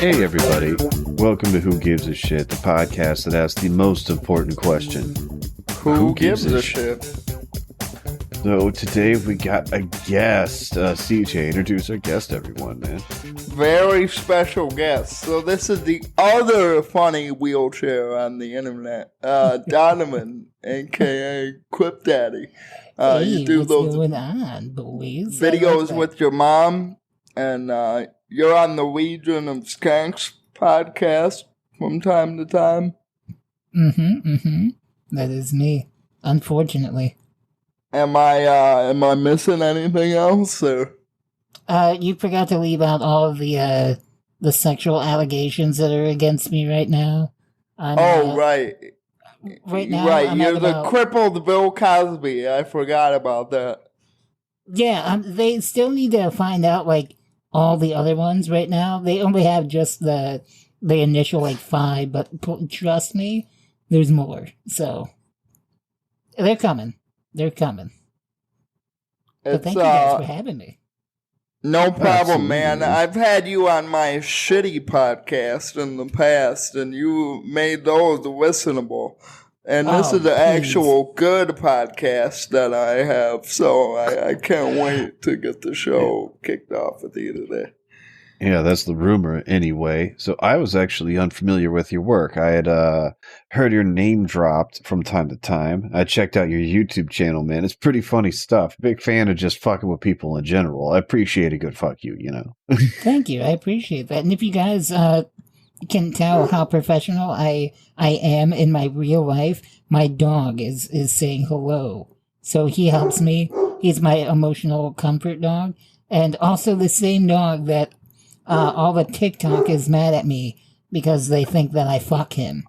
Hey everybody, welcome to Who Gives a Shit, the podcast that asks the most important question. Who gives a shit? So today we got a guest. CJ, introduce our guest, everyone, man. Very special guest. So this is the other funny wheelchair on the internet, Donovan, aka Quip Daddy. Hey, you do what's those going on, boys? videos with your mom, and you're on the Legion of Skanks podcast from time to time. That is me, unfortunately. Am I missing anything else? Or? You forgot to leave out all of the sexual allegations that are against me right now. Right. Right now, right. You're the crippled Bill Cosby. I forgot about that. Yeah, they still need to find out, like, all the other ones right now. They only have just the initial, like, 5, but trust me, there's more. So, they're coming. They're coming. But thank you guys for having me. No problem, Absolutely. man. I've had you on my shitty podcast in the past, and you made those listenable. And this is the actual good podcast that I have, so I can't wait to get the show kicked off with you today. Yeah, that's the rumor anyway. So I was actually unfamiliar with your work. I had heard your name dropped from time to time. I checked out your YouTube channel, man. It's pretty funny stuff. Big fan of just fucking with people in general. I appreciate a good fuck you, you know. Thank you. I appreciate that. And if you guys can tell how professional I am in my real life, my dog is saying hello. So he helps me. He's my emotional comfort dog. And also the same dog that all the TikTok is mad at me because they think that I fuck him.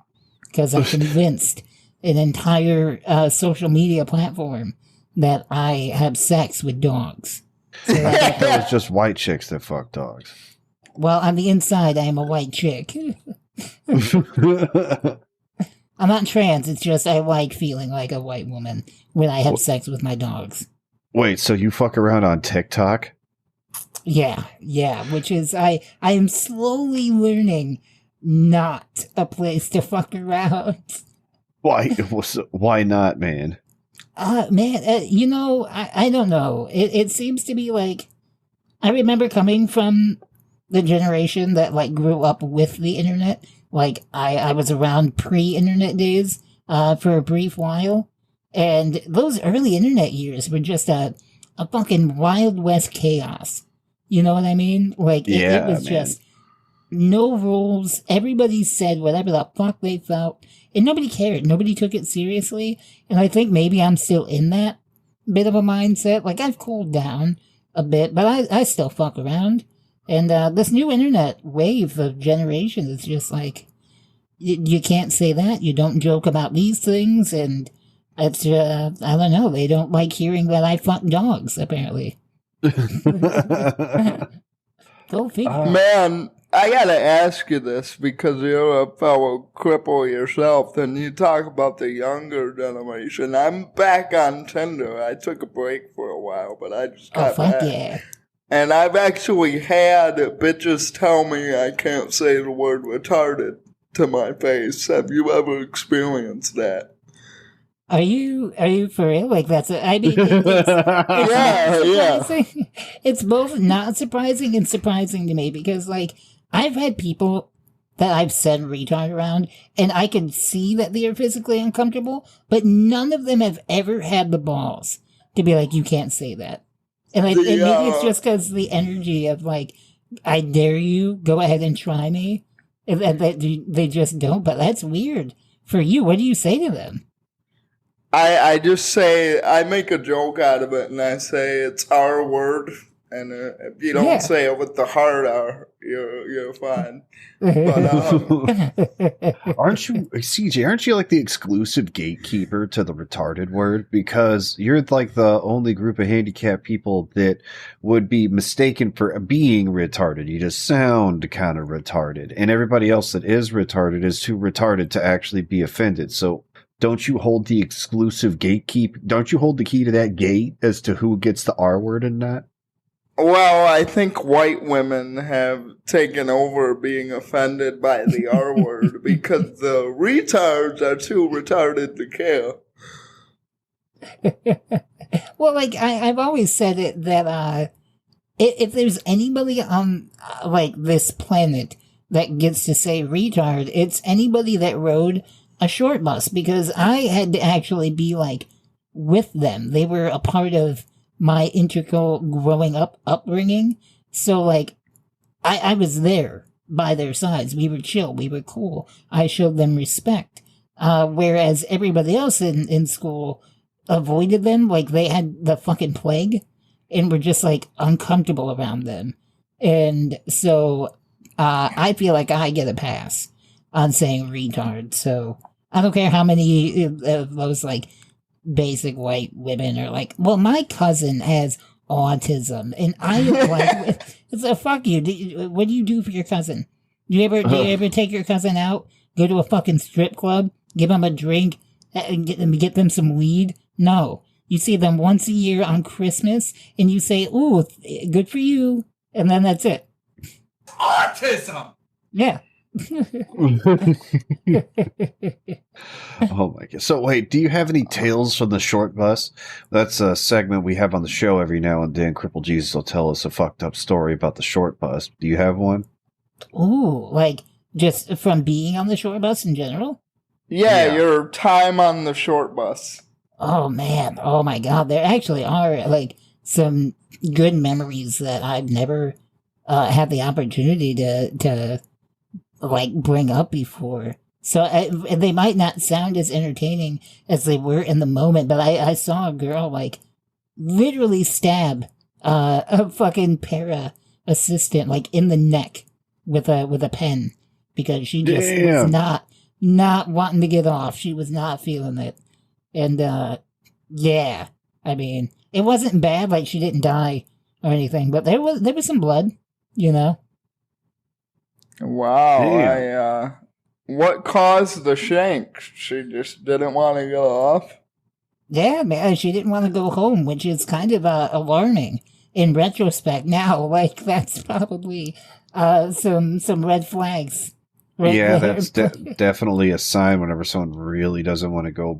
Because I convinced an entire social media platform that I have sex with dogs. So That was just white chicks that fuck dogs. well, on the inside, I am a white chick. I'm not trans, it's just I like feeling like a white woman when I have sex with my dogs. Wait, so you fuck around on TikTok? Yeah, which is, I am slowly learning not a place to fuck around. Why not, man? You know, I don't know. It seems to be like, I remember coming from the generation that, like, grew up with the internet. Like, I was around pre-internet days for a brief while. And those early internet years were just a fucking Wild West chaos. You know what I mean? Like, it was just no rules. Everybody said whatever the fuck they felt. And nobody cared. Nobody took it seriously. And I think maybe I'm still in that bit of a mindset. Like, I've cooled down a bit, but I still fuck around. And this new internet wave of generation is just like, you can't say that. You don't joke about these things. And it's, I don't know. They don't like hearing that I fuck dogs, apparently. Go figure. Man, I gotta ask you this because you're a fellow cripple yourself, and you talk about the younger generation. I'm back on Tinder. I took a break for a while, but I just got back. Yeah. And I've actually had bitches tell me I can't say the word retarded to my face. Have you ever experienced that? Are you for real? Like, that's I mean, surprising. It's both not surprising and surprising to me because, like, I've had people that I've said retard around, and I can see that they are physically uncomfortable, but none of them have ever had the balls to be like, you can't say that. And, like, and maybe it's just because the energy of, like, I dare you, go ahead and try me. And they just don't, but that's weird. For you, what do you say to them? I just say, I make a joke out of it, and I say it's our word, and if you don't say it with the hard R, you're fine. But, aren't you, CJ, aren't you like the exclusive gatekeeper to the retarded word? Because you're like the only group of handicapped people that would be mistaken for being retarded. You just sound kind of retarded. And everybody else that is retarded is too retarded to actually be offended. So don't you hold the exclusive gatekeep? Don't you hold the key to that gate as to who gets the R word and not? Well, I think white women have taken over being offended by the R word because the retards are too retarded to care. Well, like I've always said it that if there's anybody on like this planet that gets to say retard, it's anybody that rode a short bus, because I had to actually be like with them. They were a part of my integral growing up upbringing. So like I was there by their sides. We were chill. We were cool. I showed them respect. Whereas everybody else in school avoided them like they had the fucking plague and were just like uncomfortable around them. And so I feel like I get a pass on saying retard. So I don't care how many of those like basic white women are like, well, my cousin has autism, and I like, so fuck you. What do you do for your cousin? Do you ever take your cousin out, go to a fucking strip club, give them a drink, and get them some weed? No, you see them once a year on Christmas, and you say, "Ooh, good for you," and then that's it. Autism. Yeah. Oh my god! So wait, do you have any tales from the short bus? That's a segment we have on the show every now and then. Cripple Jesus will tell us a fucked up story about the short bus. Do you have one? Ooh, like just from being on the short bus in general? Yeah, your time on the short bus. Oh man, oh my god, there actually are like some good memories that I've never had the opportunity to like bring up before. So they might not sound as entertaining as they were in the moment, but I saw a girl like literally stab a fucking para assistant like in the neck with a pen because she just was not wanting to get off. She was not feeling it. And yeah, I mean, it wasn't bad, like she didn't die or anything, but there was some blood, you know. Wow, what caused the shank? She just didn't want to go off? Yeah, man, she didn't want to go home, which is kind of alarming in retrospect now. Like, that's probably some red flags. Right yeah, there. that's definitely a sign whenever someone really doesn't want to go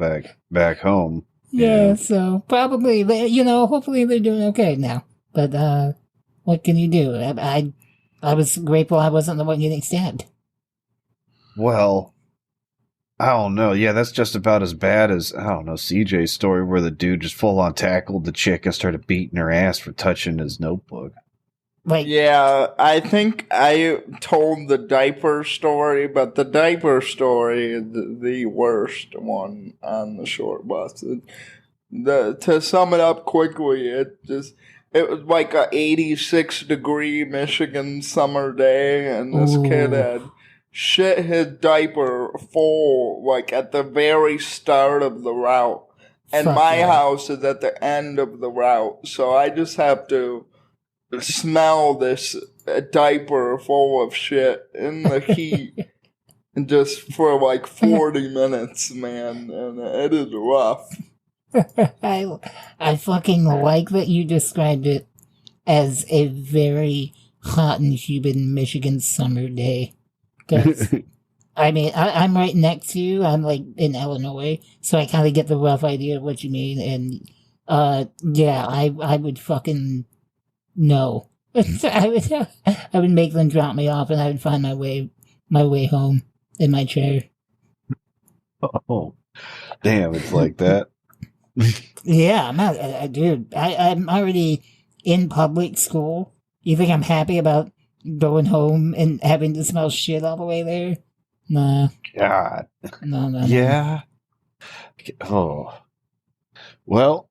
back home. Yeah, so probably, hopefully they're doing okay now. But what can you do? I was grateful I wasn't the one getting stabbed. Well, I don't know. Yeah, that's just about as bad as, I don't know, CJ's story where the dude just full on tackled the chick and started beating her ass for touching his notebook. Like, yeah, I think I told the diaper story, but the diaper story is the worst one on the short bus. To sum it up quickly, it was like a 86-degree Michigan summer day, and this kid had shit his diaper full, like at the very start of the route. And my house is at the end of the route, so I just have to smell this diaper full of shit in the heat just for like 40 minutes, man, and it is rough. I fucking like that you described it as a very hot and humid Michigan summer day. Because, I mean, I'm right next to you. I'm like in Illinois, so I kind of get the rough idea of what you mean. And yeah, I would fucking no. I would make them drop me off, and I would find my way home in my chair. Oh, damn! It's like that. Yeah, I'm not, dude. I'm already in public school. You think I'm happy about going home and having to smell shit all the way there? Nah. God. No. Yeah. Oh. Well,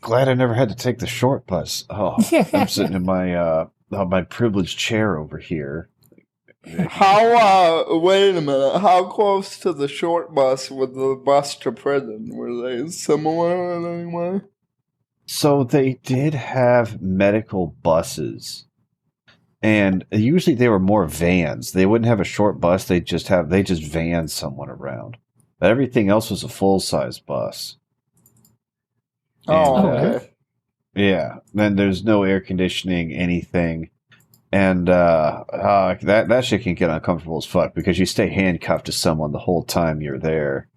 glad I never had to take the short bus. Oh, I'm sitting in my privileged chair over here. How, wait a minute, how close to the short bus was the bus to prison? Were they similar in any way? So they did have medical buses, and usually they were more vans. They wouldn't have a short bus, they just van someone around. But everything else was a full-size bus. Oh, okay. Yeah, then there's no air conditioning, anything. And that shit can get uncomfortable as fuck because you stay handcuffed to someone the whole time you're there.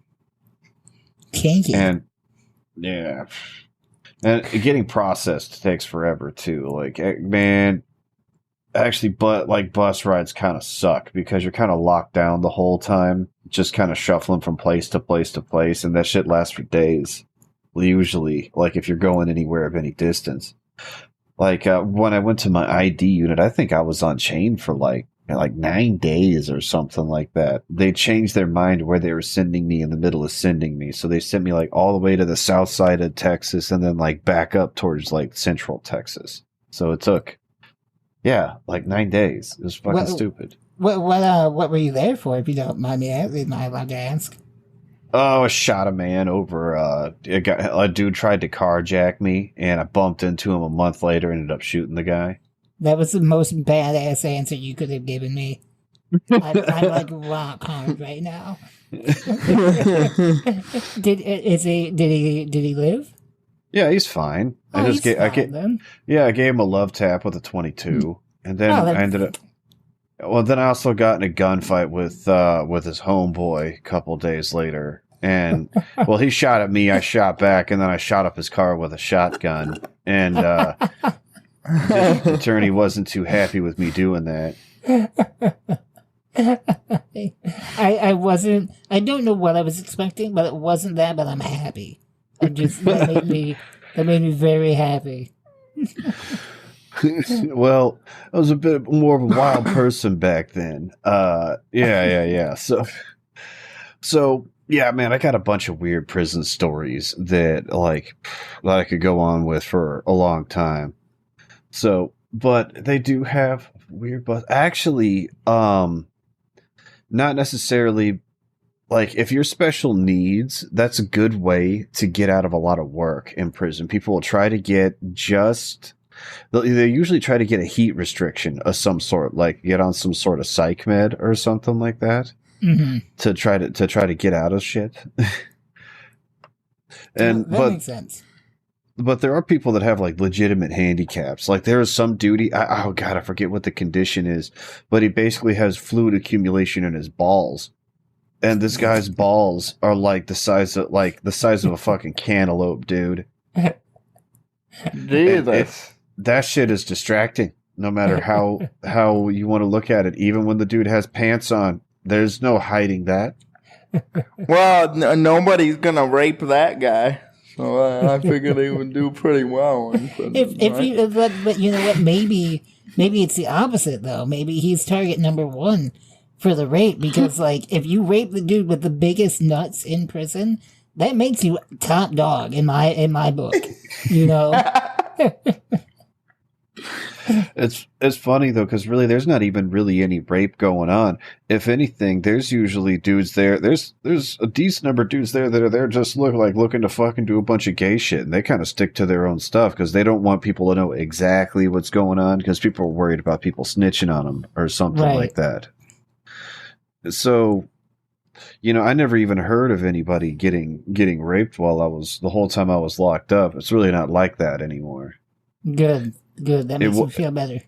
Kinky. And yeah, and getting processed takes forever too. Like, man, actually, but like bus rides kind of suck because you're kind of locked down the whole time, just kind of shuffling from place to place to place, and that shit lasts for days. Usually, like if you're going anywhere of any distance. Like when I went to my ID unit, I think I was on chain for like 9 days or something like that. They changed their mind where they were sending me in the middle of sending me. So they sent me like all the way to the south side of Texas and then like back up towards like central Texas. So it took, like 9 days. It was fucking stupid. What were you there for, if you don't mind me asking? Am I allowed to ask? Oh, I shot a man over. A dude tried to carjack me, and I bumped into him a month later. Ended up shooting the guy. That was the most badass answer you could have given me. I'm like rock hard right now. Did he live? Yeah, he's fine. I gave him a love tap with a 22, and then I ended up. Well, then I also got in a gunfight with his homeboy a couple days later, and well, he shot at me, I shot back, and then I shot up his car with a shotgun, and the attorney wasn't too happy with me doing that. I wasn't. I don't know what I was expecting, but it wasn't that. But I'm happy. That made me very happy. Well, I was a bit more of a wild person back then. Yeah. So yeah, man, I got a bunch of weird prison stories that I could go on with for a long time. So, but they do have weird, but actually, not necessarily. Like, if you're special needs, that's a good way to get out of a lot of work in prison. People will try to get they usually try to get a heat restriction of some sort, like get on some sort of psych med or something like that, to try to get out of shit. And that makes sense. But there are people that have like legitimate handicaps. Like there is some dude. I forget what the condition is, but he basically has fluid accumulation in his balls, and this guy's balls are like the size of a fucking cantaloupe, dude. Jesus. That shit is distracting, no matter how you want to look at it. Even when the dude has pants on, there's no hiding that. Well, nobody's gonna rape that guy, so I figured he would do pretty well. But you know what? Maybe it's the opposite though. Maybe he's target number one for the rape because, like, if you rape the dude with the biggest nuts in prison, that makes you top dog in my book. You know. It's funny though, because really there's not even really any rape going on. If anything, there's usually dudes there. There's a decent number of dudes there that are there just looking to fucking do a bunch of gay shit, and they kind of stick to their own stuff because they don't want people to know exactly what's going on because people are worried about people snitching on them or something like that. So, you know, I never even heard of anybody getting raped the whole time I was locked up. It's really not like that anymore. Good. That makes me feel better.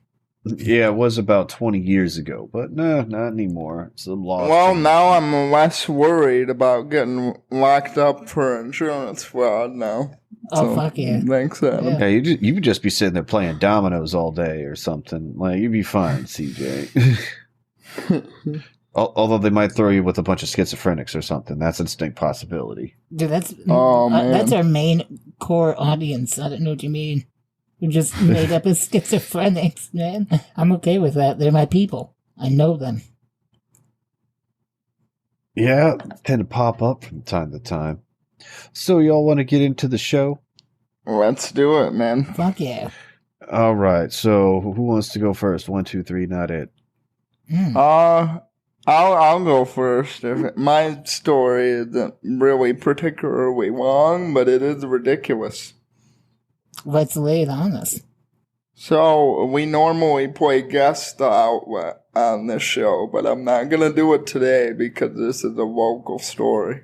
Yeah, it was about 20 years ago, but no, not anymore. It's a lost. Well, now I'm less worried about getting locked up for insurance fraud now. Oh, fuck yeah. Thanks, Adam. Yeah, you would just be sitting there playing dominoes all day or something. Like, you'd be fine, CJ. Although they might throw you with a bunch of schizophrenics or something. That's a distinct possibility. Dude, that's our main core audience. I don't know what you mean. We're just made up of schizophrenics, man. I'm okay with that. They're my people. I know them. Yeah, tend to pop up from time to time. So y'all want to get into the show? Let's do it, man. Fuck yeah. All right. So who wants to go first? 1, 2, 3. Not it. I'll go first. My story isn't really particularly long, but it is ridiculous. Let's lay it on us. So, we normally play Guess the Outlet on this show, but I'm not going to do it today because this is a local story.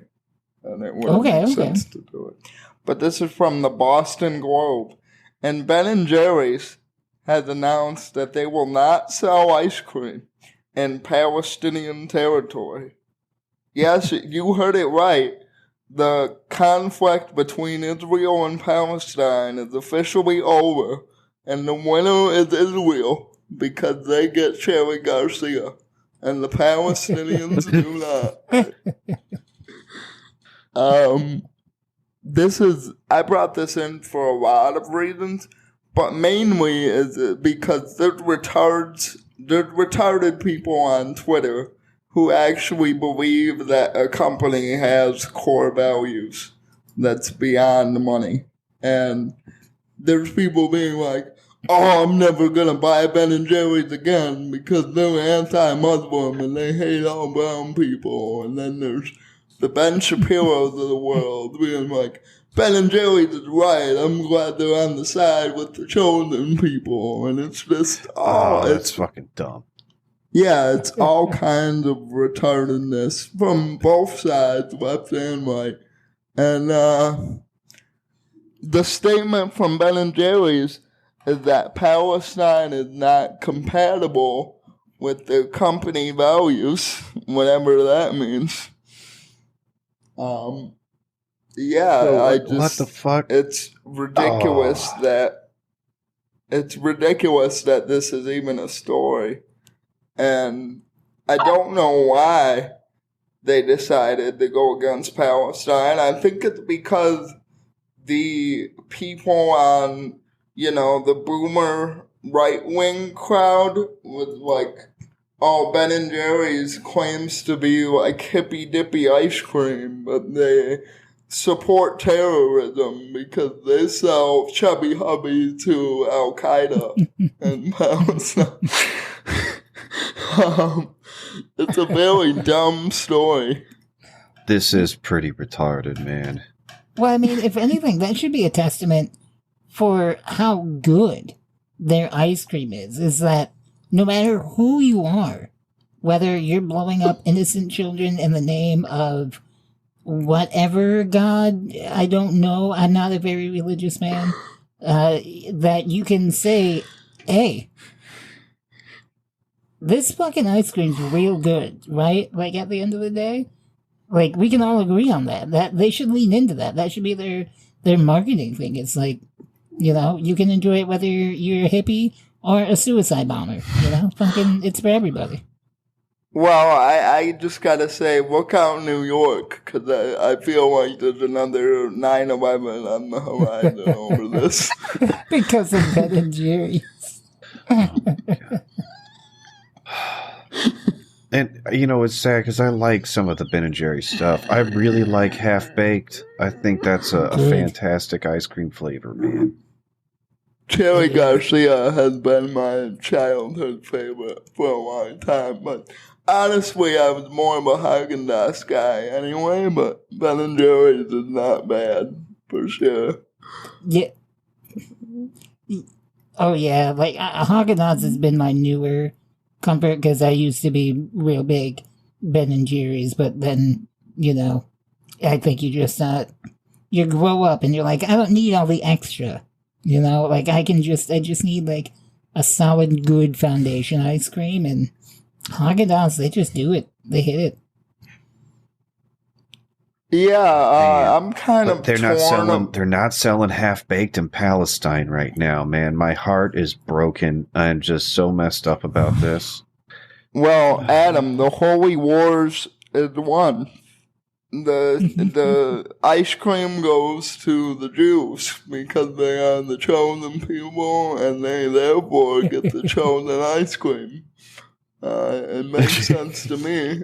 And it wouldn't make sense to do it. But this is from the Boston Globe. And Ben & Jerry's has announced that they will not sell ice cream in Palestinian territory. Yes, you heard it right. The conflict between Israel and Palestine is officially over, and the winner is Israel because they get Cherry Garcia, and the Palestinians do not. I brought this in for a lot of reasons, but mainly is because there's retarded people on Twitter who actually believe that a company has core values that's beyond money. And there's people being like, oh, I'm never going to buy Ben & Jerry's again because they're anti-Muslim and they hate all brown people. And then there's the Ben Shapiro's of the world being like, Ben & Jerry's is right. I'm glad they're on the side with the chosen people. And it's just, that's fucking dumb. Yeah, it's all kinds of retardedness from both sides, left and right. And the statement from Ben & Jerry's is that Palestine is not compatible with their company values, whatever that means. Yeah, so, what the fuck? It's ridiculous that this is even a story. And I don't know why they decided to go against Palestine. I think it's because the people on, the boomer right-wing crowd was like, oh, Ben & Jerry's claims to be like hippy-dippy ice cream, but they support terrorism because they sell Chubby Hubby to Al-Qaeda and Palestine. It's a very dumb story. This is pretty retarded, man. Well, I mean, if anything, that should be a testament for how good their ice cream is that no matter who you are, whether you're blowing up innocent children in the name of whatever God, I don't know, I'm not a very religious man, that you can say, hey, this fucking ice cream's real good, right? Like, at the end of the day, like, we can all agree on that they should lean into that. That should be their marketing thing. It's like, you can enjoy it whether you're a hippie or a suicide bomber, fucking, it's for everybody. Well, I just gotta say, look out New York, because I feel like there's another 9/11 on the horizon over this. Because of Ben & Jerry's. And, it's sad because I like some of the Ben & Jerry's stuff. I really like Half-Baked. I think that's a fantastic ice cream flavor, man. Cherry Garcia has been my childhood favorite for a long time, but honestly, I was more of a Haagen-Dazs guy anyway, but Ben & Jerry's is not bad, for sure. Yeah. Oh, yeah, like, Haagen-Dazs has been my newer comfort, because I used to be real big Ben & Jerry's, but then, I think you just, you grow up and you're like, I don't need all the extra, like, I just need, like, a solid, good foundation ice cream, and Haagen-Dazs, they just do it. They hit it. Yeah, I'm kind of they're not selling Half-Baked in Palestine right now, man. My heart is broken. I'm just so messed up about this. Well, Adam, the Holy Wars is won. The ice cream goes to the Jews because they are the chosen people and they therefore get the chosen ice cream. It makes sense to me.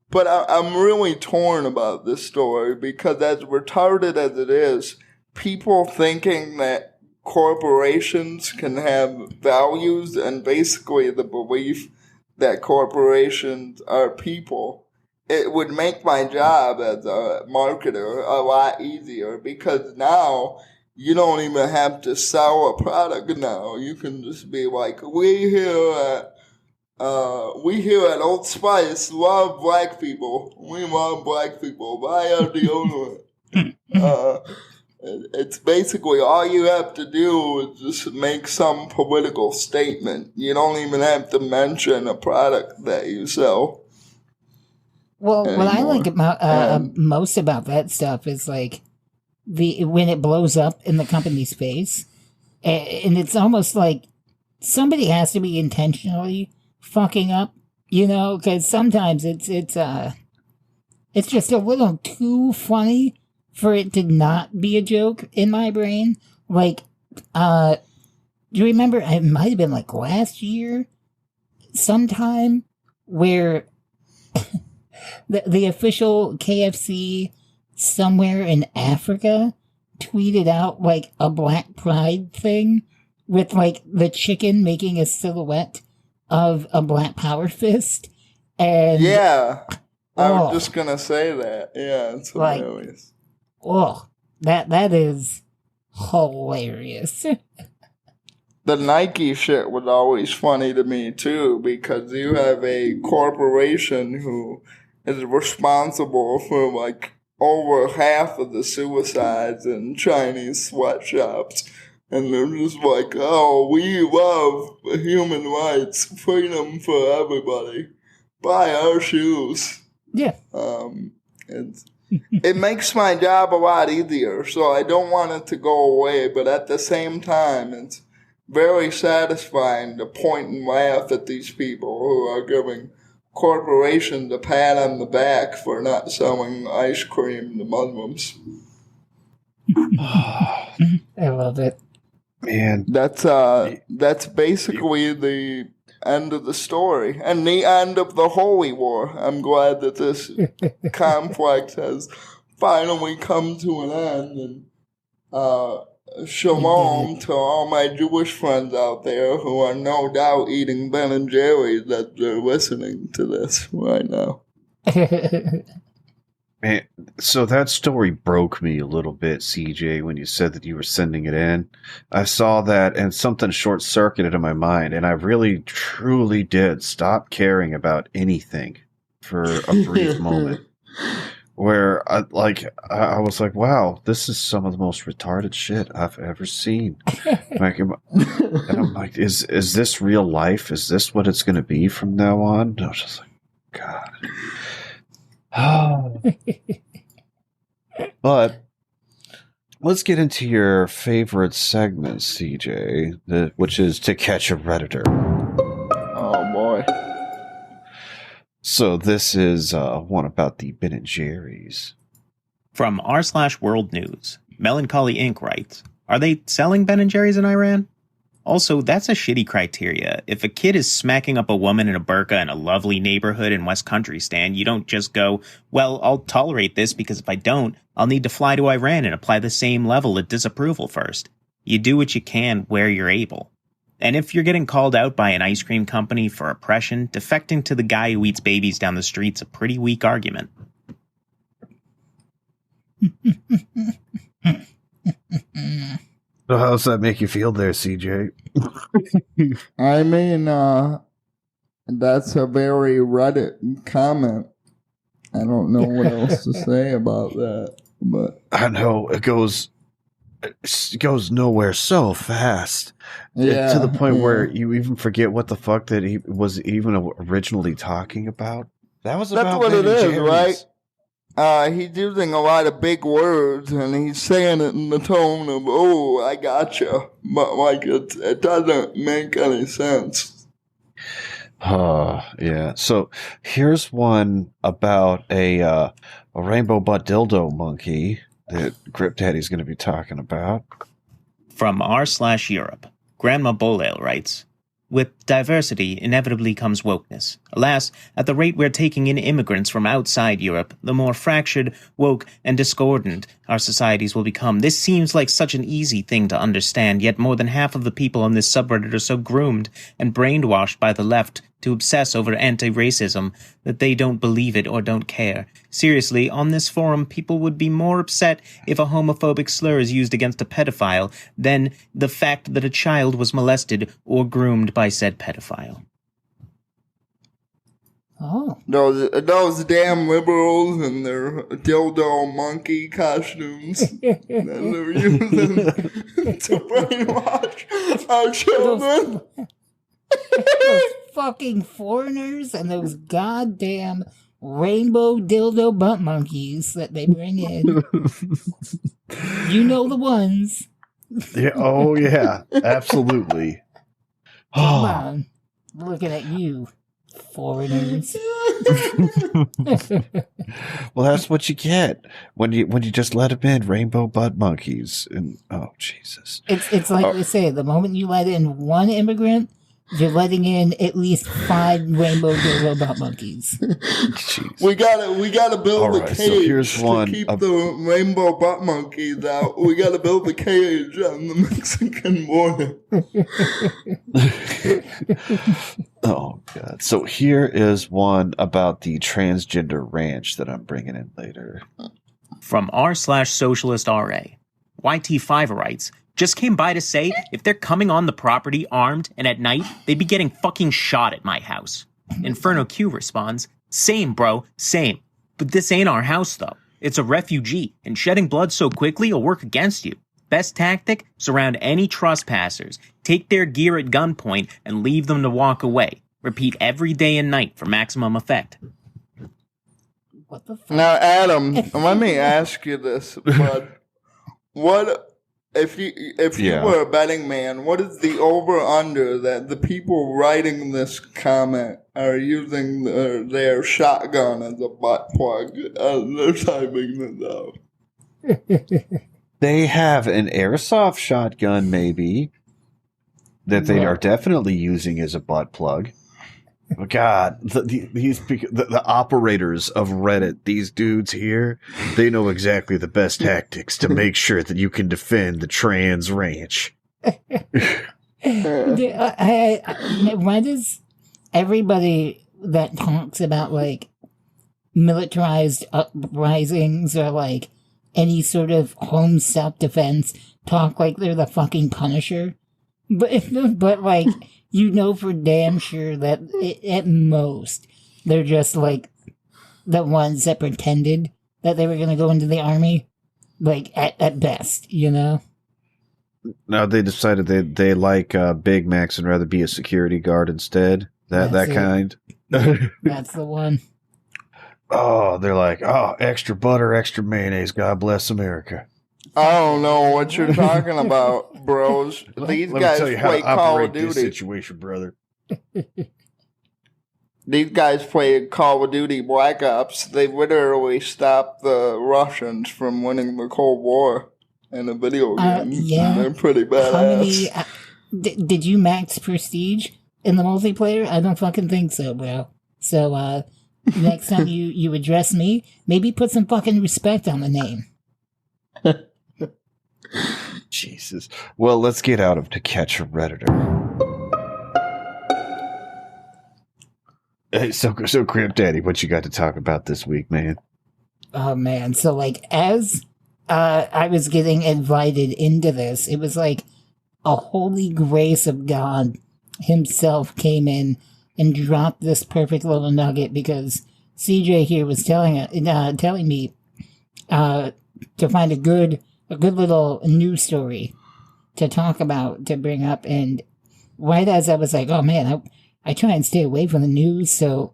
But I'm really torn about this story because as retarded as it is, people thinking that corporations can have values and basically the belief that corporations are people, it would make my job as a marketer a lot easier because now you don't even have to sell a product now. You can just be like, we here at Old Spice love black people. We love black people. Buy our deodorant. It's basically all you have to do is just make some political statement. You don't even have to mention a product that you sell. Well, anymore. what I like about most about that stuff is like when it blows up in the company's face, and it's almost like somebody has to be intentionally fucking up, because sometimes it's just a little too funny for it to not be a joke in my brain. Like, do you remember? It might have been like last year, sometime where the official KFC somewhere in Africa tweeted out like a Black Pride thing with like the chicken making a silhouette of a Black Power fist. And yeah, I was just gonna say that. Yeah, it's hilarious. That is hilarious. The Nike shit was always funny to me too, because you have a corporation who is responsible for like over half of the suicides in Chinese sweatshops. And they're just like, oh, we love human rights, freedom for everybody. Buy our shoes. Yeah. It makes my job a lot easier, so I don't want it to go away, but at the same time, it's very satisfying to point and laugh at these people who are giving corporations a pat on the back for not selling ice cream to Muslims. I love it. Man. That's basically the end of the story and the end of the Holy War. I'm glad that this conflict has finally come to an end, and shalom to all my Jewish friends out there who are no doubt eating Ben and Jerry's that they're listening to this right now. Man, so that story broke me a little bit, CJ, when you said that you were sending it in. I saw that and something short-circuited in my mind, and I really, truly did stop caring about anything for a brief moment. Where I was like, wow, this is some of the most retarded shit I've ever seen. And I'm like, is this real life? Is this what it's going to be from now on? And I was just like, God. Oh. But let's get into your favorite segment, CJ, which is To Catch a Redditor. Oh, boy. So this is one about the Ben & Jerry's. From r/World News, Melancholy Inc. writes, are they selling Ben & Jerry's in Iran? Also, that's a shitty criteria. If a kid is smacking up a woman in a burqa in a lovely neighborhood in West Countrystan, you don't just go, well, I'll tolerate this because if I don't, I'll need to fly to Iran and apply the same level of disapproval first. You do what you can where you're able. And if you're getting called out by an ice cream company for oppression, defecting to the guy who eats babies down the street's a pretty weak argument. So how does that make you feel there, CJ? I mean, that's a very Reddit comment. I don't know what else to say about that, but I know it goes nowhere so fast. Yeah, to the point where you even forget what the fuck that he was even originally talking about. That's what it is, right? He's using a lot of big words, and he's saying it in the tone of, oh, I gotcha. But, like, it doesn't make any sense. Yeah. So, here's one about a rainbow butt dildo monkey that Grip Daddy's going to be talking about. From r/Europe, Grandma Bolale writes, with diversity inevitably comes wokeness. Alas, at the rate we're taking in immigrants from outside Europe, the more fractured, woke, and discordant our societies will become. This seems like such an easy thing to understand, yet more than half of the people on this subreddit are so groomed and brainwashed by the left to obsess over anti-racism that they don't believe it or don't care. Seriously, on this forum, people would be more upset if a homophobic slur is used against a pedophile than the fact that a child was molested or groomed by said pedophile. Oh. Those damn liberals and their dildo monkey costumes that they're using to brainwash our children. Those fucking foreigners and those goddamn rainbow dildo butt monkeys that they bring in. You know the ones. Yeah, oh, yeah, absolutely. Come on. Looking at you, foreigners. Well, that's what you get when you just let them in, rainbow butt monkeys. And oh, Jesus. It's like they say, the moment you let in one immigrant, you're letting in at least 5 rainbow dildo butt monkeys. Jeez. We gotta build a cage so here's to one keep the rainbow butt monkeys out. We gotta build a cage on the Mexican border. Oh, God. So here is one about the transgender ranch that I'm bringing in later. From r/socialist RA. YT5 writes, just came by to say if they're coming on the property armed and at night, they'd be getting fucking shot at my house. Inferno Q responds, same, bro, same. But this ain't our house, though. It's a refugee, and shedding blood so quickly will work against you. Best tactic, surround any trespassers, take their gear at gunpoint, and leave them to walk away. Repeat every day and night for maximum effect. What the fuck? Now, Adam, let me ask you this, bud. What if you were a betting man? What is the over under that the people writing this comment are using their shotgun as a butt plug as they're typing this out? They have an airsoft shotgun, maybe, that they are definitely using as a butt plug. Oh, God, the operators of Reddit, these dudes here, they know exactly the best tactics to make sure that you can defend the trans ranch. Why does everybody that talks about, like, militarized uprisings or, like, any sort of home self-defense talk like they're the fucking Punisher? But like, you know for damn sure that at most they're just like the ones that pretended that they were going to go into the army, like at best, you know? Now they decided they like Big Macs and rather be a security guard instead. That kind. That's the one. Oh, they're like, oh, extra butter, extra mayonnaise. God bless America. I don't know what you're talking about, bros. These guys play Call of Duty. This situation, brother. These guys play Call of Duty Black Ops. They literally stopped the Russians from winning the Cold War in a video game. Yeah. They're pretty badass. How many, did you max prestige in the multiplayer? I don't fucking think so, bro. So, next time you address me, maybe put some fucking respect on the name. Jesus. Well, let's get out of To Catch a Redditor. Hey, so Crimp Daddy, what you got to talk about this week, man? Oh man, so like as I was getting invited into this, it was like a holy grace of God himself came in and dropped this perfect little nugget because CJ here was telling me to find a good little news story to talk about, to bring up. And right as I was like, oh man, I try and stay away from the news. So,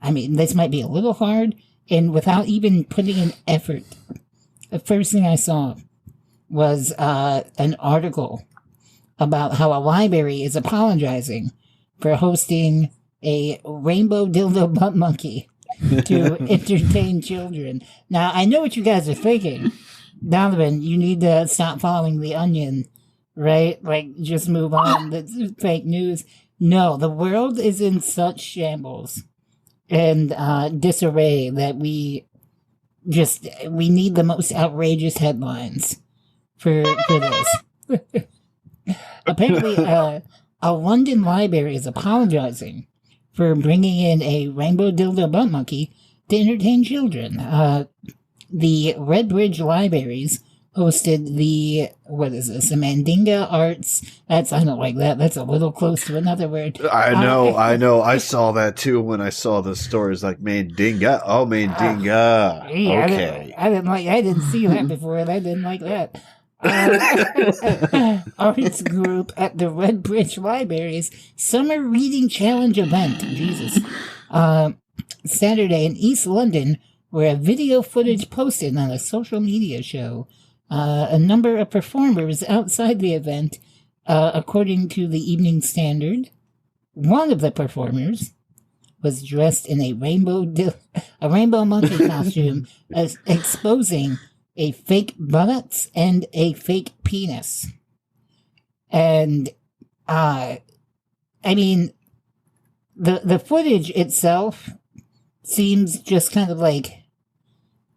I mean, this might be a little hard. And without even putting in effort, the first thing I saw was an article about how a library is apologizing for hosting a rainbow dildo butt monkey to entertain children. Now, I know what you guys are thinking. Donovan, you need to stop following The Onion, right? Like, just move on. That's fake news. No, the world is in such shambles and disarray that we need the most outrageous headlines for this. Apparently, a London library is apologizing for bringing in a rainbow dildo butt monkey to entertain children. The Redbridge Libraries hosted the, what is this, the Mandinga Arts. I don't like that. That's a little close to another word. I know. I saw that too when I saw the stories like Mandinga. Oh, Mandinga. Yeah, Okay. I didn't see that before, and I didn't like that. Arts group at the Red Bridge Library's Summer Reading Challenge event. Jesus. Saturday in East London, where a video footage posted on a social media show a number of performers outside the event, according to the Evening Standard. One of the performers was dressed in a rainbow monkey costume, exposing a fake buttocks and a fake penis. And, I mean, the footage itself seems just kind of like,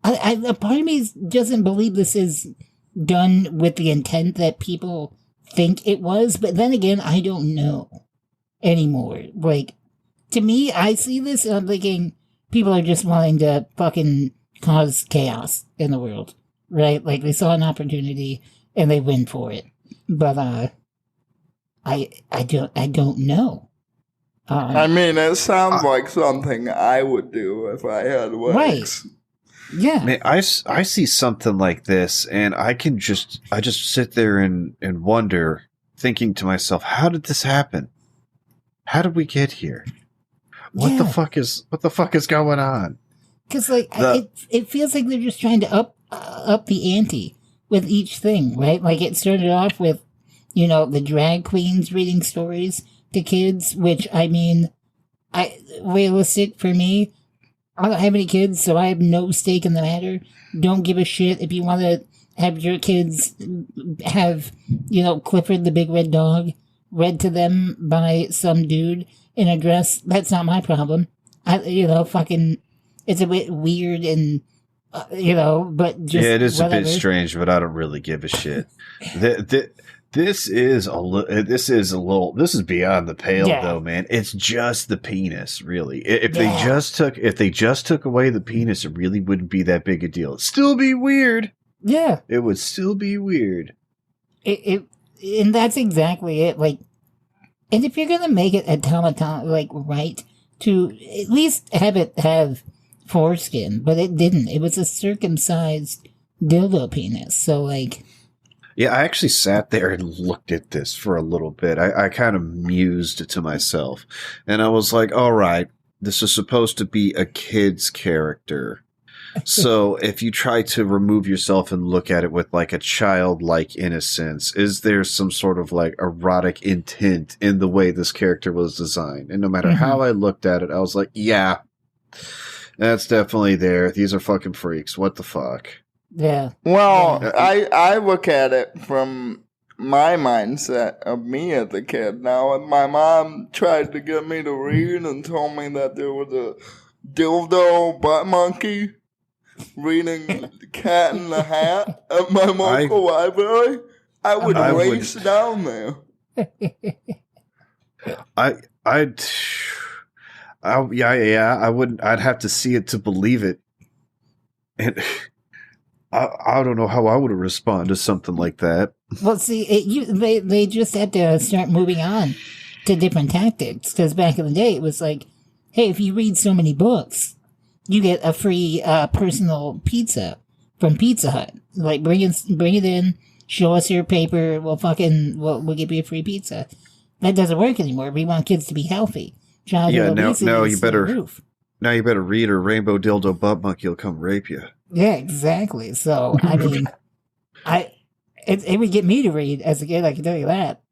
a part of me doesn't believe this is done with the intent that people think it was, but then again, I don't know anymore. Like, to me, I see this and I'm thinking people are just wanting to fucking cause chaos in the world, right? Like, they saw an opportunity and they went for it. But, I don't know. I mean, it sounds like something I would do if I had legs. Right. Yeah. Man, I see something like this, and I just sit there and wonder, thinking to myself, how did this happen? How did we get here? What the fuck is going on? Because it feels like they're just trying to up the ante with each thing, right? Like, it started off with, the drag queens reading stories to kids, which, I mean, realistic for me. I don't have any kids, so I have no stake in the matter. Don't give a shit if you want to have your kids have, Clifford the Big Red Dog read to them by some dude in a dress. That's not my problem. Fucking, it's a bit weird and, but just it is whatever. a bit strange, but I don't really give a shit. This is beyond the pale, though, man. It's just the penis, really. If they just took away the penis, it really wouldn't be that big a deal. It'd still be weird. Yeah, it would still be weird. And that's exactly it. Like, and if you're gonna make it automaton, like, right, to at least have it have foreskin, but it didn't. It was a circumcised dildo penis. So, like. Yeah, I actually sat there and looked at this for a little bit. I kind of mused to myself. And I was like, all right, this is supposed to be a kid's character. So if you try to remove yourself and look at it with like a childlike innocence, is there some sort of like erotic intent in the way this character was designed? And no matter how I looked at it, I was like, yeah, that's definitely there. These are fucking freaks. What the fuck? Yeah. Well, I look at it from my mindset of me as a kid. Now, my mom tried to get me to read and told me that there was a dildo butt monkey reading Cat in the Hat at my local library. I would race down there. I wouldn't. I'd have to see it to believe it. And I don't know how I would respond to something like that. Well, see, they just had to start moving on to different tactics, because back in the day it was like, hey, if you read so many books, you get a free personal pizza from Pizza Hut. Like, bring it in, show us your paper, we'll give you a free pizza. That doesn't work anymore. We want kids to be healthy. Now you better read or Rainbow Dildo Butt Monkey will come rape you. Yeah, exactly. So, I mean, it would get me to read as a kid, I can tell you that.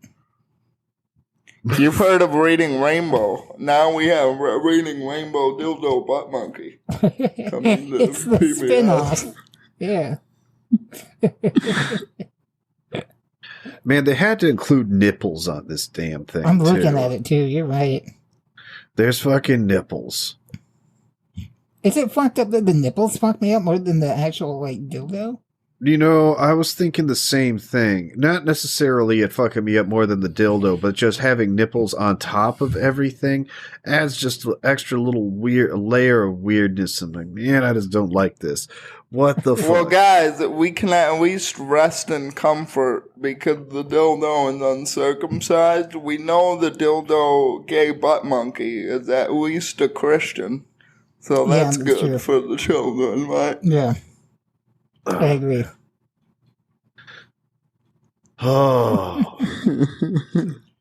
You've heard of Reading Rainbow. Now we have Reading Rainbow Dildo Butt Monkey. It's the spin-off. Yeah. Man, they had to include nipples on this damn thing. I'm looking at it, too. You're right. There's fucking nipples. Is it fucked up that the nipples fuck me up more than the actual, like, dildo? You know, I was thinking the same thing. Not necessarily it fucking me up more than the dildo, but just having nipples on top of everything adds just an extra little weird layer of weirdness. I'm like, man, I just don't like this. What the fuck? Well, guys, we can at least rest in comfort because the dildo is uncircumcised. We know the dildo gay butt monkey is at least a Christian. So that's good true. For the children, right? Yeah. I agree. Oh,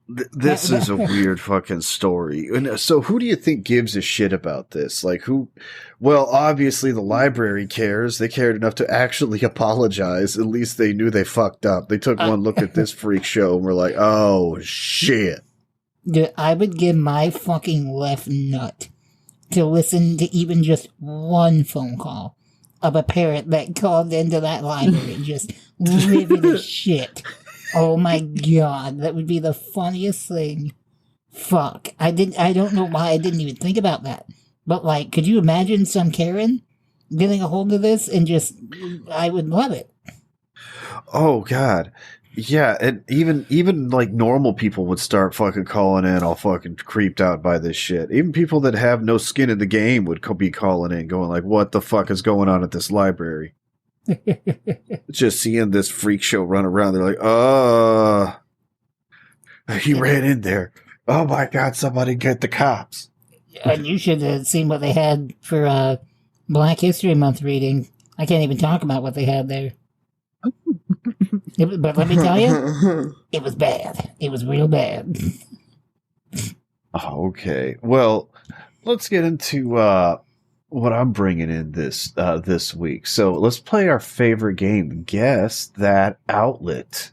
this is a weird fucking story. And so, who do you think gives a shit about this? Like, who? Well, obviously, the library cares. They cared enough to actually apologize. At least they knew they fucked up. They took one look at this freak show and were like, "Oh shit." Dude, I would give my fucking left nut to listen to even just one phone call of a parent that called into that library and just livid as shit. Oh my god, that would be the funniest thing. Fuck. I don't know why I didn't even think about that. But like, could you imagine some Karen getting a hold of this and just, I would love it. Oh god. Yeah, and even like normal people would start fucking calling in all fucking creeped out by this shit. Even people that have no skin in the game would be calling in going like, what the fuck is going on at this library? Just seeing this freak show run around, they're like, he ran in there. Oh my god, somebody get the cops. And you should have seen what they had for Black History Month reading. I can't even talk about what they had there. But let me tell you, it was bad. It was real bad. Okay. Well, let's get into what I'm bringing in this week. So let's play our favorite game, Guess That Outlet.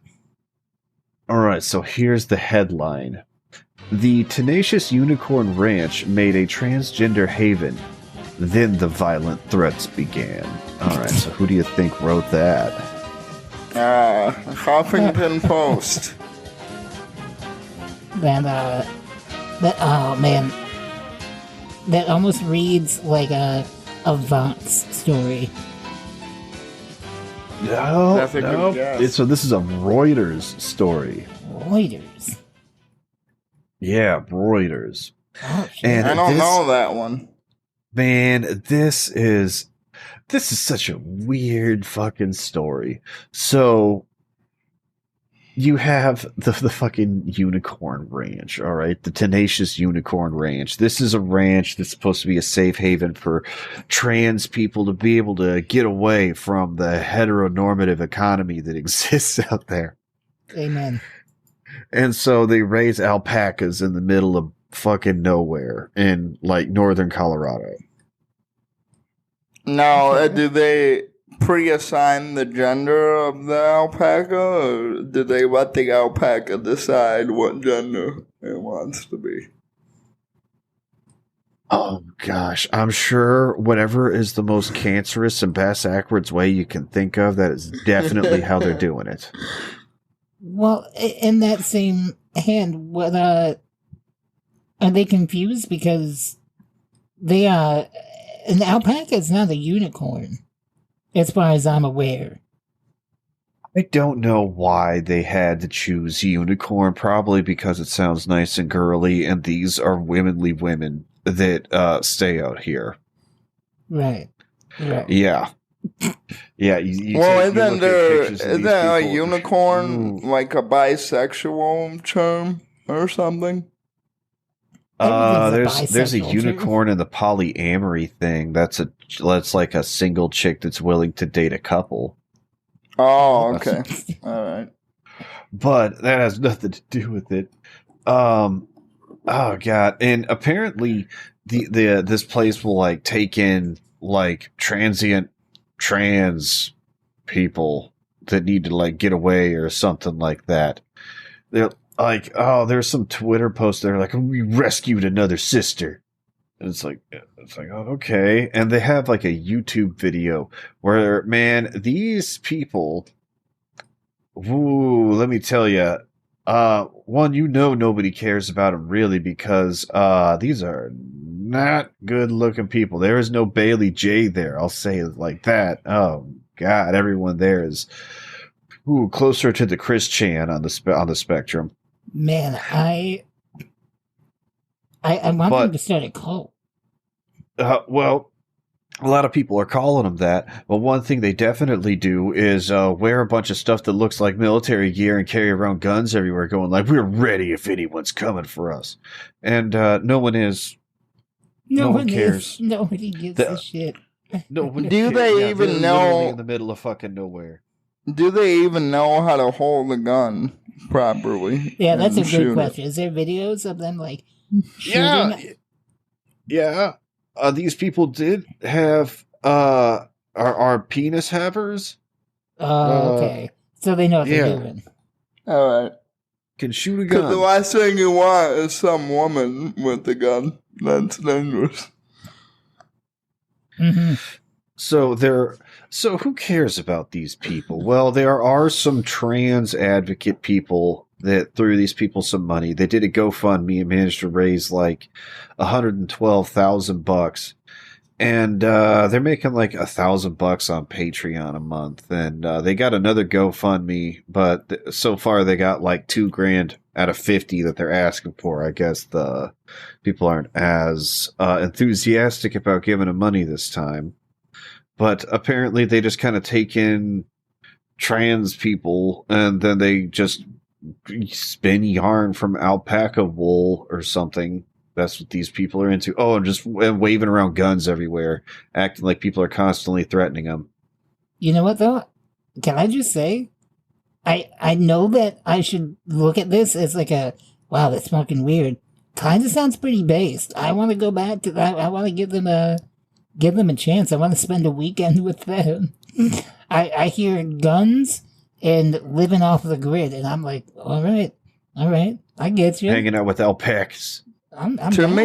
All right, so here's the headline. The Tenacious Unicorn Ranch made a transgender haven. Then the violent threats began. All right, so who do you think wrote that? Huffington Post. That oh man, that almost reads like a Vox story. No. So this is a Reuters story. Reuters. Yeah, Reuters. Oh, and I don't know that one. Man, this is such a weird fucking story. So you have the fucking Unicorn Ranch, all right? The Tenacious Unicorn Ranch. This is a ranch that's supposed to be a safe haven for trans people to be able to get away from the heteronormative economy that exists out there. Amen. And so they raise alpacas in the middle of fucking nowhere in like northern Colorado. Now, do they pre-assign the gender of the alpaca, or do they let the alpaca decide what gender it wants to be? Oh, gosh. I'm sure whatever is the most cancerous and backwards way you can think of, that is definitely how they're doing it. Well, in that same hand, what, are they confused? Because they are... An alpaca is not a unicorn, as far as I'm aware. I don't know why they had to choose unicorn. Probably because it sounds nice and girly, and these are womanly women that stay out here. Right. Yeah. Yeah. Isn't a unicorn like a bisexual term or something? There's a unicorn in the polyamory thing. That's like a single chick that's willing to date a couple. Oh, okay. All right. But that has nothing to do with it. Oh god. And apparently this place will like take in like transient trans people that need to like get away or something like that. They're like, oh, there's some Twitter post there like, we rescued another sister. And it's like, oh, okay. And they have like a YouTube video where, man, these people, let me tell you, one, nobody cares about them really because these are not good looking people. There is no Bailey J there. I'll say it like that. Oh, God, everyone there is closer to the Chris Chan on the spectrum. Man, I want them to start a cult. Well, a lot of people are calling them that, but one thing they definitely do is wear a bunch of stuff that looks like military gear and carry around guns everywhere, going like, "We're ready if anyone's coming for us," and no one is. No one cares. Nobody gives a shit. Nobody do cares. they even know in the middle of fucking nowhere? Do they even know how to hold a gun properly? Yeah, that's a good question. Is there videos of them like shooting? Yeah. These people did have are penis havers. Okay. So they know what they're doing. All right. Can shoot a gun. Because the last thing you want is some woman with a gun. That's dangerous. Mm-hmm. So who cares about these people? Well, there are some trans advocate people that threw these people some money. They did a GoFundMe and managed to raise like $112,000, and they're making like $1,000 on Patreon a month. And they got another GoFundMe, but so far they got like $2,000 out of 50 that they're asking for. I guess the people aren't as enthusiastic about giving them money this time. But apparently they just kind of take in trans people and then they just spin yarn from alpaca wool or something. That's what these people are into. Oh, and waving around guns everywhere, acting like people are constantly threatening them. You know what, though? Can I just say, I know that I should look at this as like wow, that's fucking weird. Kind of sounds pretty based. I want to go back to that. I want to give them a chance. I want to spend a weekend with them. I hear guns and living off the grid, and I'm like, all right, I get you. Hanging out with alpacas. To me,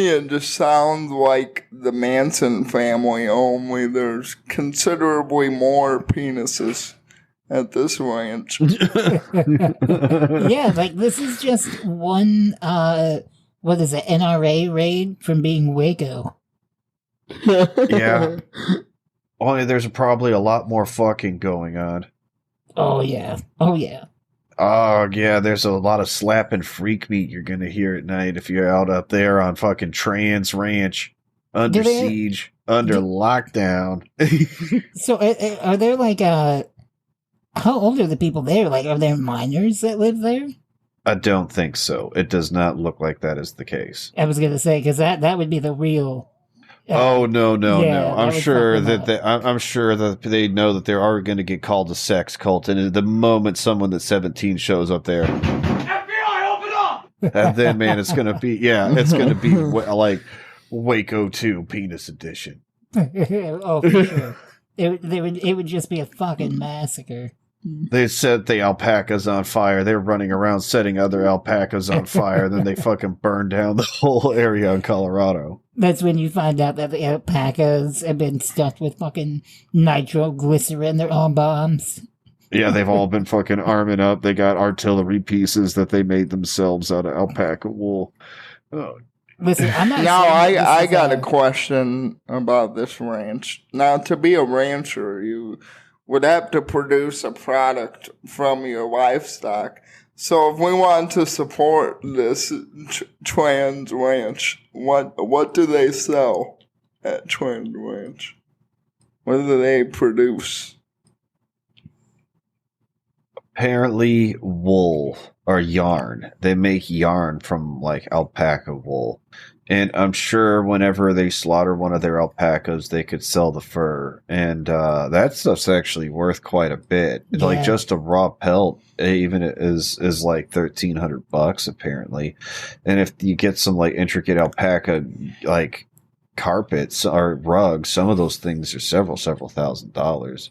it just sounds like the Manson family, only there's considerably more penises at this ranch. Yeah, like this is just one, what is it, NRA raid from being Waco. Yeah. Only there's probably a lot more fucking going on. Oh, yeah. Oh, yeah, there's a lot of slapping freak meat you're going to hear at night if you're out up there on fucking Trans Ranch, under siege, under lockdown. So are there like, how old are the people there? Like, are there minors that live there? I don't think so. It does not look like that is the case. I was going to say, because that would be the real... no. I'm sure that they know that they are going to get called a sex cult, and the moment someone that's 17 shows up there, FBI, open up! And then, man, it's going to be like Waco 2 Penis Edition. Oh, for sure. It would just be a fucking massacre. They set the alpacas on fire. They're running around setting other alpacas on fire. Then they fucking burn down the whole area in Colorado. That's when you find out that the alpacas have been stuffed with fucking nitroglycerin. They're all bombs. Yeah, they've all been fucking arming up. They got artillery pieces that they made themselves out of alpaca wool. Oh. Listen, I'm not. Now I got a question about this ranch. Now, to be a rancher, you would have to produce a product from your livestock. So if we want to support this trans ranch, what do they sell at Trans Ranch? What do they produce? Apparently wool or yarn. They make yarn from like alpaca wool. And I'm sure whenever they slaughter one of their alpacas, they could sell the fur. And that stuff's actually worth quite a bit. Yeah. Like just a raw pelt even is like $1,300 apparently. And if you get some like intricate alpaca like carpets or rugs, some of those things are several $1,000s.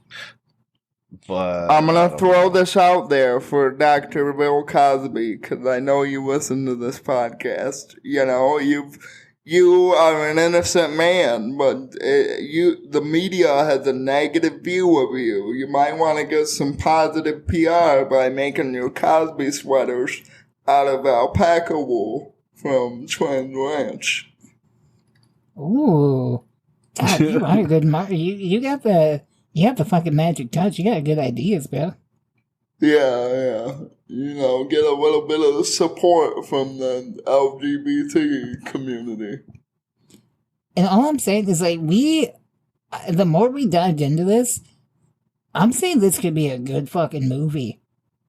But I'm going to throw this out there for Dr. Bill Cosby, because I know you listen to this podcast. You know, you are an innocent man, but the media has a negative view of you. You might want to get some positive PR by making your Cosby sweaters out of alpaca wool from Trans Ranch. Ooh. God, you are a good you got the fucking magic touch. You got good ideas, bro. Yeah. Get a little bit of support from the LGBT community. And all I'm saying is, like, the more we dived into this, I'm saying this could be a good fucking movie.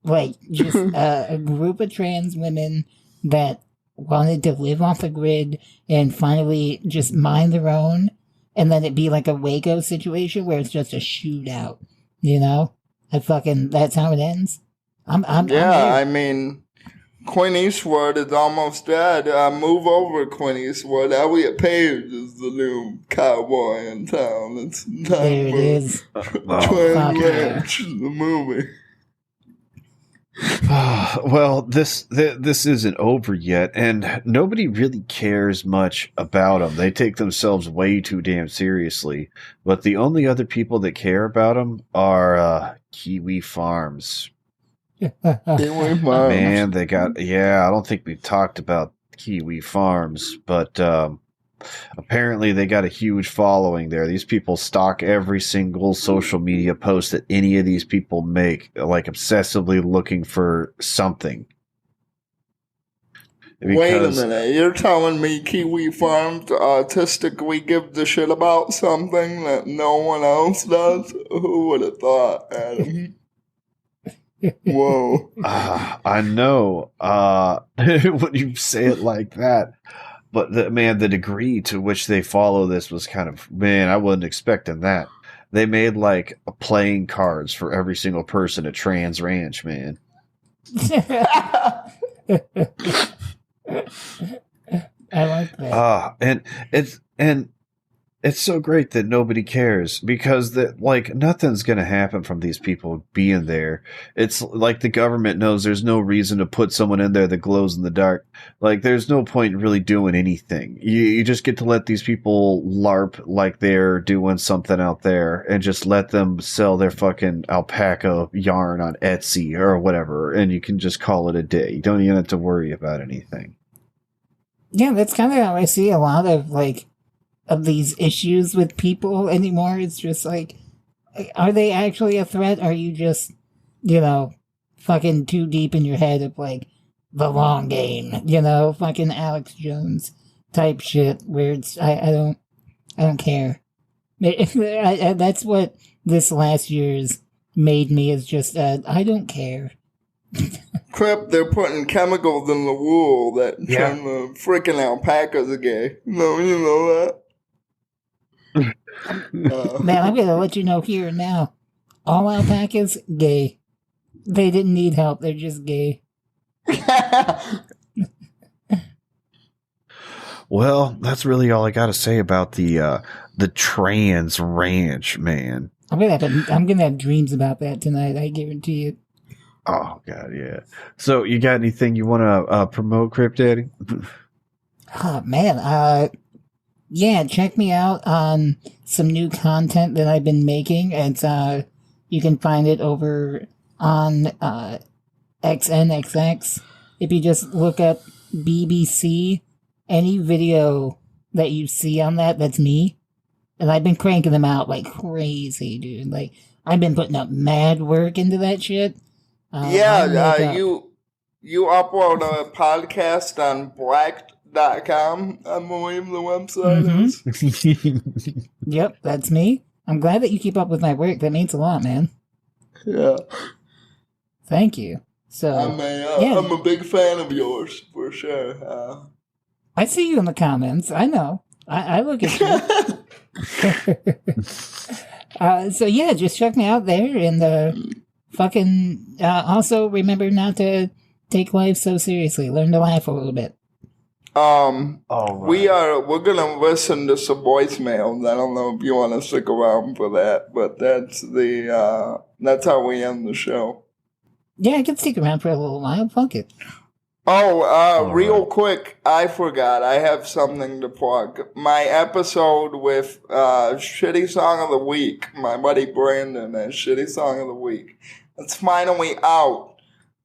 Like, just a group of trans women that wanted to live off the grid and finally just mind their own, and then it'd be like a Waco situation where it's just a shootout, that's how it ends. I'm here. I mean, Clint Eastwood is almost dead. Move over, Clint Eastwood. Elliot Page is the new cowboy in town. It's time there it is. Trans Ranch, the movie. Well, this isn't over yet, and nobody really cares much about them. They take themselves way too damn seriously. But the only other people that care about them are Kiwi Farms. Kiwi Farms. Man, I don't think we talked about Kiwi Farms, but apparently they got a huge following there. These people stalk every single social media post that any of these people make, like obsessively looking for something. Wait a minute, you're telling me Kiwi Farms artistically give the shit about something that no one else does? Who would have thought, Adam? Whoa. I know when you say it like that, but the degree to which they follow this was kind of, I wasn't expecting that. They made like playing cards for every single person at Trans Ranch, man. I like that. And it's so great that nobody cares, because nothing's going to happen from these people being there. It's like the government knows there's no reason to put someone in there that glows in the dark. Like, there's no point in really doing anything. You just get to let these people LARP like they're doing something out there, and just let them sell their fucking alpaca yarn on Etsy or whatever, and you can just call it a day. You don't even have to worry about anything. Yeah, that's kind of how I see a lot of these issues with people anymore. It's just like, are they actually a threat? Or are you just, fucking too deep in your head of like the long game, fucking Alex Jones type shit where it's, I don't care. That's what this last year's made me, is just, I don't care. Crap, they're putting chemicals in the wool that turn the freaking alpacas gay. No, you know that? Man, I'm gonna let you know here and now. All alpacas, gay. They didn't need help, they're just gay. Well, that's really all I got to say about the Trans Ranch, man. I'm gonna have dreams about that tonight, I guarantee it. Oh God, yeah. So, you got anything you want to promote, Crip Daddy? Oh man, yeah, check me out on some new content that I've been making. It's you can find it over on XNXX. If you just look up BBC, any video that you see on that's me. And I've been cranking them out like crazy, dude. Like, I've been putting up mad work into that shit. You upload a podcast on black.com, I believe the website is. Yep, that's me. I'm glad that you keep up with my work. That means a lot, man. Yeah. Thank you. So I'm a big fan of yours, for sure. I see you in the comments. I know. I look at you. So yeah, just check me out there, and fucking also remember not to take life so seriously. Learn to laugh a little bit. We're gonna listen to some voicemails. I don't know if you want to stick around for that, but that's how we end the show. Yeah, I can stick around for a little while. Fuck it. Real quick, I forgot. I have something to plug. My episode with Shitty Song of the Week, my buddy Brandon, and Shitty Song of the Week. It's finally out.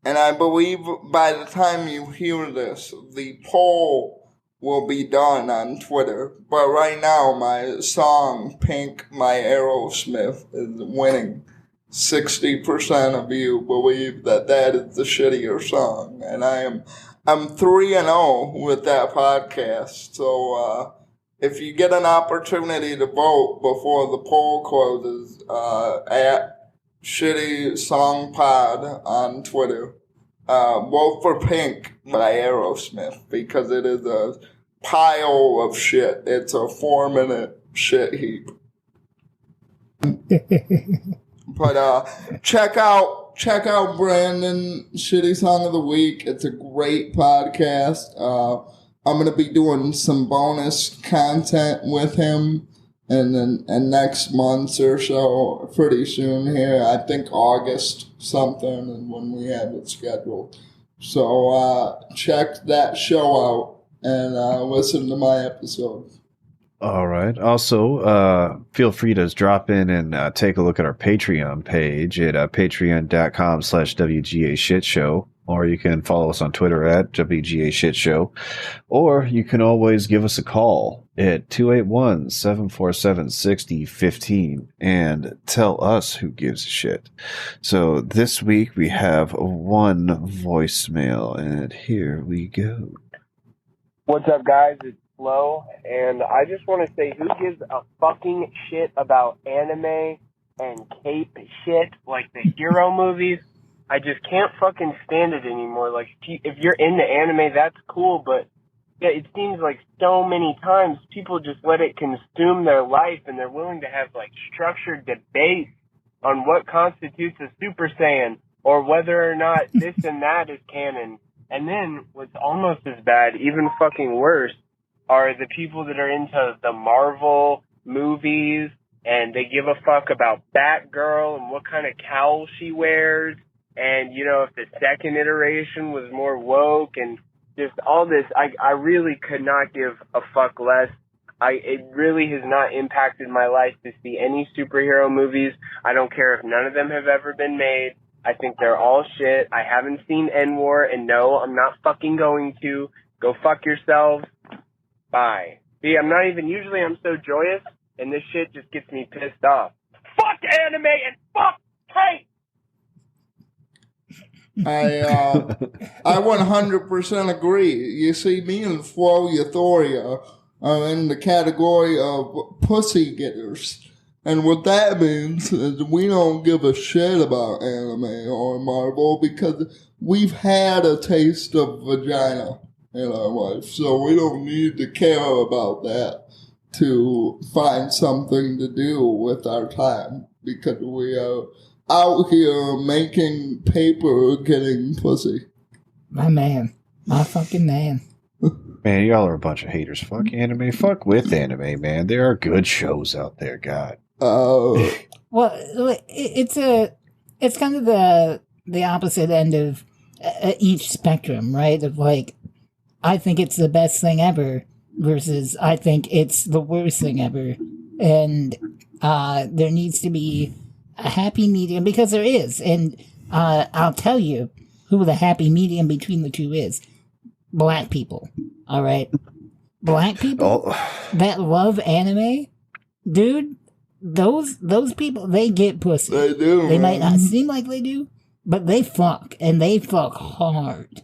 And I believe by the time you hear this, the poll will be done on Twitter. But right now, my song, Pink, my Aerosmith, is winning. 60% of you believe that is the shittier song. And I'm 3-0 with that podcast. So, if you get an opportunity to vote before the poll closes, at Shitty Song Pod on Twitter, vote for Pink by Aerosmith, because it is a pile of shit. It's a 4-minute shit heap. But check out Brandon Shitty Song of the Week. It's a great podcast. I'm gonna be doing some bonus content with him and next month or so, pretty soon here. I think August something, and when we have it scheduled. So check that show out and listen to my episode. All right. Also, feel free to drop in and take a look at our Patreon page at patreon.com/WGA Shit Show, or you can follow us on Twitter at WGA Shit Show, or you can always give us a call at 281-747-6015 and tell us who gives a shit. So this week we have one voicemail, and here we go. What's up, guys? It's Flo, and I just want to say, who gives a fucking shit about anime and cape shit like the hero movies? I just can't fucking stand it anymore. Like, if you're into anime, that's cool, but yeah, it seems like so many times people just let it consume their life, and they're willing to have, like, structured debates on what constitutes a Super Saiyan, or whether or not this and that is canon. And then, what's almost as bad, even fucking worse, are the people that are into the Marvel movies, and they give a fuck about Batgirl and what kind of cowl she wears, and, you know, if the second iteration was more woke, and just all this. I really could not give a fuck less. It really has not impacted my life to see any superhero movies. I don't care if none of them have ever been made. I think they're all shit. I haven't seen N-War, and no, I'm not fucking going to. Go fuck yourselves. Bye. See, usually I'm so joyous, and this shit just gets me pissed off. Fuck anime and fuck tape! I 100% agree. You see, me and Flo Euphoria are in the category of pussy getters. And what that means is we don't give a shit about anime or Marvel because we've had a taste of vagina in our life. So we don't need to care about that to find something to do with our time because we are out here making paper getting pussy. My man. My fucking man. Man, y'all are a bunch of haters. Fuck anime. Fuck with anime, man. There are good shows out there, God. Well, it's kind of the opposite end of each spectrum, right? Of like, I think it's the best thing ever versus I think it's the worst thing ever. And there needs to be a happy medium because there is. And I'll tell you who the happy medium between the two is. Black people. All right? Black people that love anime, dude, those people, they get pussy. They do. They might not seem like they do, but they fuck, and they fuck hard.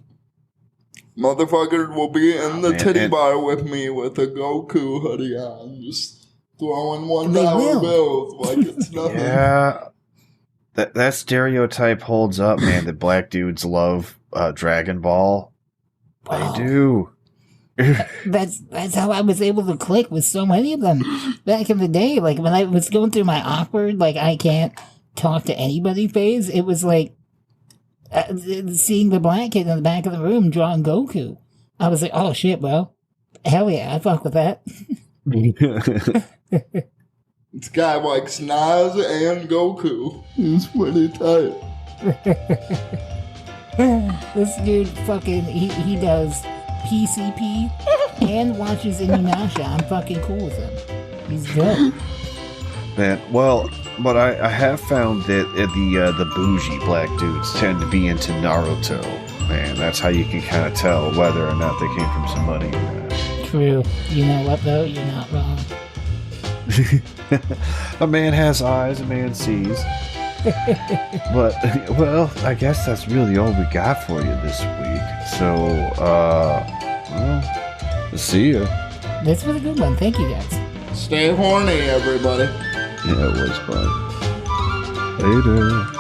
Motherfuckers will be in the titty bar with me with a Goku hoodie on, just throwing $1 bills like it's nothing. Yeah. That stereotype holds up, man, that black dudes love Dragon Ball. They do. That's how I was able to click with so many of them back in the day. Like when I was going through my awkward, like I can't talk to anybody phase, it was like seeing the black kid in the back of the room drawing Goku. I was like, oh shit, bro. Hell yeah, I fuck with that. This guy likes Nas and Goku. He's pretty tight. This dude fucking, he does PCP and watches Inuyasha. I'm fucking cool with him. He's good. Man, well, but I have found that the bougie black dudes tend to be into Naruto. Man, that's how you can kind of tell whether or not they came from some money or not. True. You know what, though? You're not wrong. A man has eyes, a man sees. But, well, I guess that's really all we got for you this week. So, well, see ya. This was a good one. Thank you, guys. Stay horny, everybody. Yeah, it was fun. Later.